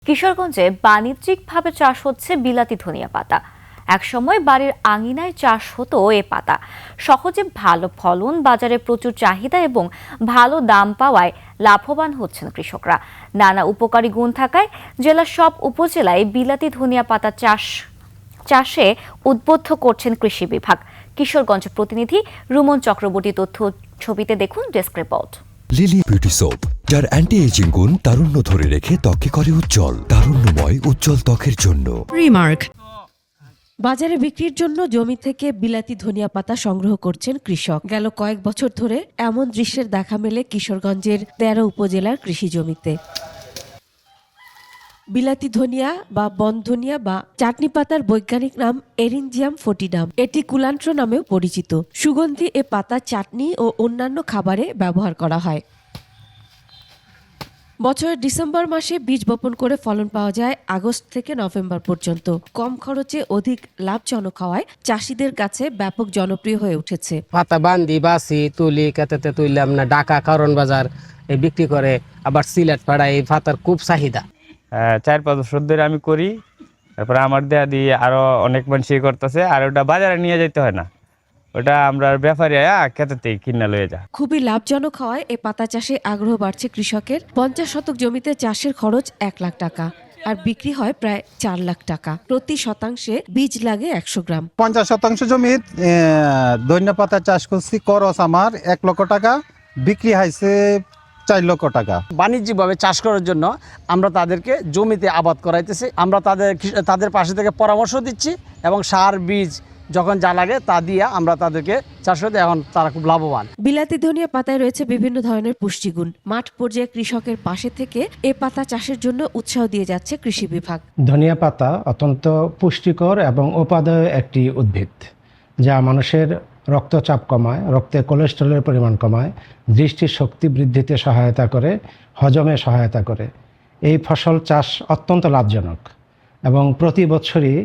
কিশোরগঞ্জে বাণিজ্যিকভাবে চাষ হচ্ছে বিলাতি ধনিয়া পাতা। একসময় বাড়ির আঙিনায় চাষ হতো এ পাতা। সহজে ভালো ফলন, বাজারে প্রচুর চাহিদা এবং ভালো দাম পাওয়ায় লাভবান হচ্ছেন কৃষকরা। নানা উপকারী গুণ থাকায় জেলার সব উপজেলায় বিলাতি ধনিয়া পাতা চাষে উদ্বুদ্ধ করছেন কৃষি বিভাগ। কিশোরগঞ্জ প্রতিনিধি রুমন চক্রবর্তী তথ্য ছবিতে দেখুন desk report. Lily beauty soap, যার অ্যান্টি এজিং গুণ তারুণ্য ধরে রেখে ত্বকে করে উজ্জ্বল। তারুণ্যময় উজ্জ্বল ত্বকের জন্য। রিমার্ক। বাজারে বিক্রির জন্য জমি থেকে বিলাতি ধনিয়া পাতা সংগ্রহ করছেন কৃষক। গেল কয়েক বছর ধরে এমন দৃশ্যের দেখা মেলে কিশোরগঞ্জের ১৩ উপজেলার কৃষি জমিতে। বিলাতি ধনিয়া বা বনধনিয়া বা চাটনি পাতার বৈজ্ঞানিক নাম এরিনজিয়াম ফোর্টিডাম। এটি কুলান্ট্র নামেও পরিচিত। সুগন্ধি এ পাতা চাটনি ও অন্যান্য খাবারে ব্যবহার করা হয়। বছরের ডিসেম্বর মাসে বীজ বপন করে ফলন পাওয়া যায় আগস্ট থেকে নভেম্বর পর্যন্ত। কম খরচে অধিক লাভজনক হওয়ায় চাষিদের কাছে ব্যাপক জনপ্রিয় হয়ে উঠেছে। পাতা বান্ধি বাসি তুলি কেতেতে তুললাম না ঢাকা কারণ বাজার বিক্রি করে, আবার সিলেট পাড়া এই পাতার খুব চাহিদা। 4-5 বছর ধরে আমি করি, তারপরে আমার দেয়া দিয়ে আরো অনেক মানুষই করতেছে। আর ওটা বাজারে নিয়ে যেতে হয় না, ওটা আমরা ব্যাপারী খেতে কিনা লয়ে যা। খুবই লাভজনক হওয়ায় এ পাতা চাষে আগ্রহ বাড়ছে কৃষকের। 50 শতক জমিতে চাষের খরচ 1 লাখ টাকা আর বিক্রি হয় প্রায় 4 লাখ টাকা। প্রতি শতাংশে বীজ লাগে 100 গ্রাম। 50 শতাংশ জমির ধনিয়া পাতা চাষ করছি, খরচ আমার 1 লক্ষ টাকা, বিক্রি হয়েছে 4 লক্ষ টাকা। বাণিজ্যিকভাবে চাষ করার জন্য আমরা তাদেরকে জমিতে আবাদ করাইতেছি। আমরা তাদের পাশে থেকে পরামর্শ দিচ্ছি এবং সার বীজ যখন যা লাগে তা দিয়ে আমরা তাদেরকে চাষ করতে, এখন তারা খুব লাভবান। বিলাতি ধনিয়া পাতায় রয়েছে বিভিন্ন ধরনের পুষ্টিগুণ। মাঠ পর্যায়ে কৃষকের পাশে থেকে এ পাতা চাষের জন্য উৎসাহ দিয়ে যাচ্ছে কৃষি বিভাগ। ধনিয়া পাতা অত্যন্ত পুষ্টিকর এবং উপাদেয় একটি উদ্ভিদ, যা মানুষের রক্তচাপ কমায়, রক্তে কোলেস্টেরলের পরিমাণ কমায়, দৃষ্টির শক্তি বৃদ্ধিতে সহায়তা করে, হজমে সহায়তা করে। এই ফসল চাষ অত্যন্ত লাভজনক এবং প্রতি বছরই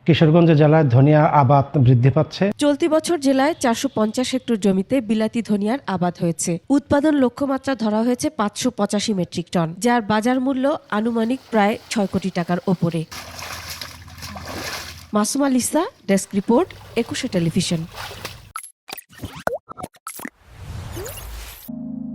কিশোরগঞ্জ জেলায় ধনিয়া আবাদ বৃদ্ধি পাচ্ছে। চলতি বছর জেলায় 450 হেক্টর জমিতে বিলাতি ধনিয়ার আবাদ হয়েছে। উৎপাদন লক্ষ্যমাত্রা ধরা হয়েছে 585 মেট্রিক টন, যার বাজার মূল্য আনুমানিক প্রায় 6 কোটি টাকার ওপরে। Masuma Lisa, desk report, 21 television.